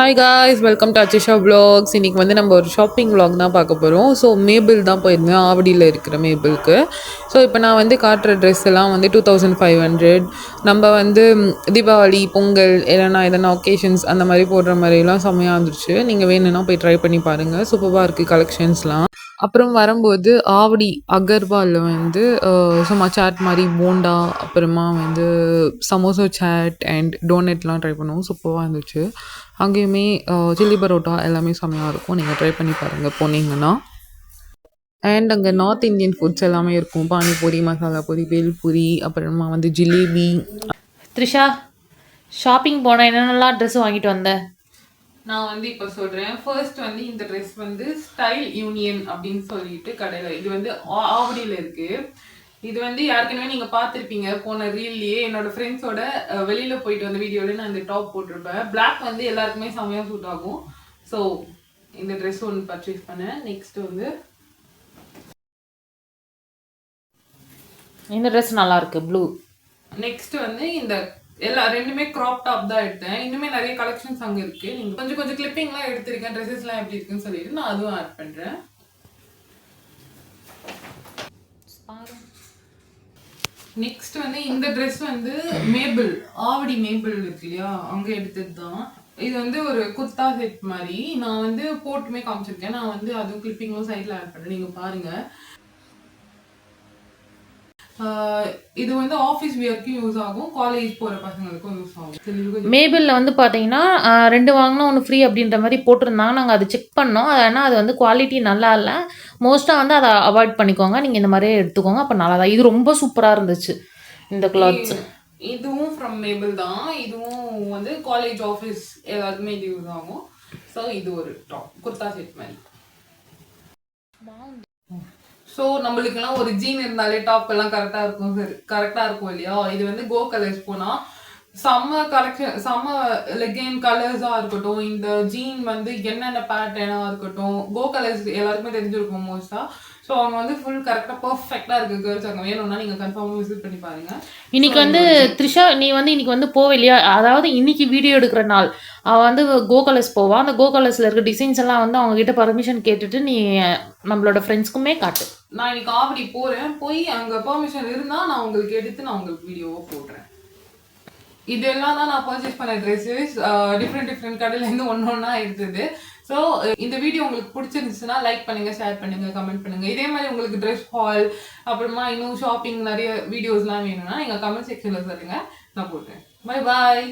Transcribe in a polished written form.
Hi guys, welcome to Achisha vlogs. இன்னைக்கு வந்து நம்ம ஒரு ஷாப்பிங் vlog தான் பார்க்க போகிறோம். ஸோ மேபிள் தான் போயிருந்தேன், ஆவடியில் இருக்கிற மேபிளுக்கு. ஸோ இப்போ நான் வந்து காட்டுற ட்ரெஸ் எல்லாம் வந்து 2500. நம்ம வந்து தீபாவளி, பொங்கல் இல்லைனா எதனா ஒகேஷன்ஸ் அந்த மாதிரி போடுற மாதிரிலாம் செம்மையாக இருந்துச்சு. நீங்கள் வேணும்னா போய் ட்ரை பண்ணி பாருங்கள், சூப்பராக இருக்குது கலெக்ஷன்ஸ்லாம். அப்புறம் வரும்போது ஆவடி அகர்வாலில் வந்து சும்மா சாட் மாதிரி போண்டா, அப்புறமா வந்து சமோசா சாட் அண்ட் டோனட்லாம் ட்ரை பண்ணுவோம், சூப்பராக இருந்துச்சு. அங்கேயுமே சில்லி பரோட்டா எல்லாமே செம்மையாக இருக்கும், நீங்கள் ட்ரை பண்ணி பாருங்கள் போனீங்கன்னா. அண்ட் அங்கே நார்த் இந்தியன் ஃபுட்ஸ் எல்லாமே இருக்கும், பானிபூரி, மசாலா பூரி, பேல்பூரி, அப்புறமா வந்து ஜிலேபி. த்ரிஷா, ஷாப்பிங் போனால் என்னென்னலாம் ட்ரெஸ் வாங்கிட்டு வந்தேன்? நான் வந்து இப்போ சொல்கிறேன். ஃபர்ஸ்ட் வந்து இந்த ட்ரெஸ் வந்து ஸ்டைல் யூனியன் அப்படின்னு சொல்லிட்டு கடையில், இது வந்து ஆவடியில் இருக்குது. இது வந்து யாருக்குமே நீங்கள் பார்த்துருப்பீங்க போன ரீல்லையே. என்னோட ஃப்ரெண்ட்ஸோட வெளியில் போயிட்டு வந்த வீடியோவில் நான் இந்த டாப் போட்டிருப்பேன். பிளாக் வந்து எல்லாருக்குமே செம்மையாக சூட் ஆகும். ஸோ இந்த ட்ரெஸ் ஒன்று பர்ச்சேஸ் பண்ணேன். நெக்ஸ்ட் வந்து இந்த ட்ரெஸ் நல்லா இருக்கு, ப்ளூ. நெக்ஸ்ட் வந்து இந்த ரெண்டுமே க்ராப் டாப் தான் எடுத்தேன். இன்னுமே நிறைய கலெக்ஷன்ஸ் அங்கே இருக்குது. நீங்கள் கொஞ்சம் கொஞ்சம் கிளிப்பிங்லாம் எடுத்திருக்கேன், ட்ரெஸ்ஸஸ்லாம் எப்படி இருக்குன்னு சொல்லிட்டு நான் அதுவும் ஆட் பண்ணுறேன். நெக்ஸ்ட் வந்து இந்த ட்ரெஸ் வந்து மேபிள், ஆவடி மேபிள் இருக்கு இல்லையா, அங்கே எடுத்தது தான். இது வந்து ஒரு குர்தா செட் மாதிரி நான் வந்து போட்டுமே காமிச்சிருக்கேன். நான் வந்து அதுவும் கிளிப்பிங்கும் சைடில் ஆட் பண்ணுறேன், நீங்கள் பாருங்கள். இது வந்து ஆஃபீஸ் வியர்க்கும் யூஸ் ஆகும், காலேஜ் போகிற பசங்களுக்கும் யூஸ் ஆகும். மேபிளில் வந்து பார்த்தீங்கன்னா 2 வாங்கினா 1 ஃப்ரீ அப்படின்ற மாதிரி போட்டிருந்தாங்க. நாங்கள் அதை செக் பண்ணோம். ஆனால் அது வந்து குவாலிட்டி நல்லா இல்லை. மோஸ்ட்டாக வந்து அதை அவாய்ட் பண்ணிக்கோங்க, நீங்கள் இந்த மாதிரியே எடுத்துக்கோங்க, அப்போ நல்லா தான். இது ரொம்ப சூப்பராக இருந்துச்சு இந்த கிளாத்ஸ். இதுவும் ஃப்ரம் மேபிள் தான். இதுவும் வந்து காலேஜ், ஆஃபீஸ் எல்லாருக்குமே இது யூஸ் ஆகும். ஸோ இது ஒரு டாப் குர்தா செட் மாதிரி. ஸோ நம்மளுக்கெல்லாம் ஒரு ஜீன் இருந்தாலே டாப் எல்லாம் கரெக்டாக இருக்கும், கரெக்டாக இருக்கும் இல்லையா. இது வந்து கோ கலர்ஸ் போனால் செம்ம கலெக்ஷன், செம்ம லெகின் கலர்ஸாக இருக்கட்டும், இந்த ஜீன் வந்து என்னென்ன பேட்டர்னாக இருக்கட்டும், கோ கலர்ஸ் எல்லாருக்குமே தெரிஞ்சிருக்கும் மோஸ்ட்டாக. ஸோ அவங்க வந்து ஃபுல் கரெக்டாக பர்ஃபெக்டாக இருக்குது. கேர்ள்ஸ் அங்கே வேணும்னா நீங்கள் கன்ஃபார்மாக விசிட் பண்ணி பாருங்கள். இன்னைக்கு வந்து த்ரிஷா, நீ வந்து இன்னைக்கு வந்து போவில்லையா, அதாவது இன்னைக்கு வீடியோ எடுக்கிற நாள். அவள் வந்து கோ கலர்ஸ் போவா. அந்த கோ கலர்ஸில் இருக்க டிசைன்ஸ் எல்லாம் வந்து அவங்க கிட்ட பர்மிஷன் கேட்டுட்டு நீ நம்மளோட ஃப்ரெண்ட்ஸ்க்குமே காட்டு. நான் இன்னைக்கு ஆவடி போகிறேன், போய் அங்கே பர்மிஷன் இருந்தால் நான் உங்களுக்கு எடுத்து நான் உங்களுக்கு வீடியோவை போடுறேன். இதெல்லாம் தான் நான் பர்ச்சேஸ் பண்ண ட்ரெஸ்ஸஸ். டிஃப்ரெண்ட் கடையிலேருந்து ஒன்றா எடுத்தது. ஸோ இந்த வீடியோ உங்களுக்கு பிடிச்சிருந்துச்சுன்னா லைக் பண்ணுங்கள், ஷேர் பண்ணுங்கள், கமெண்ட் பண்ணுங்கள். இதே மாதிரி உங்களுக்கு ட்ரெஸ் ஹால், அப்புறமா இன்னும் ஷாப்பிங் நிறைய வீடியோஸ்லாம் வேணும்னா நீங்கள் கமெண்ட் செக்ஷனில் சொல்லுங்கள், நான் போட்டுறேன். Bye bye.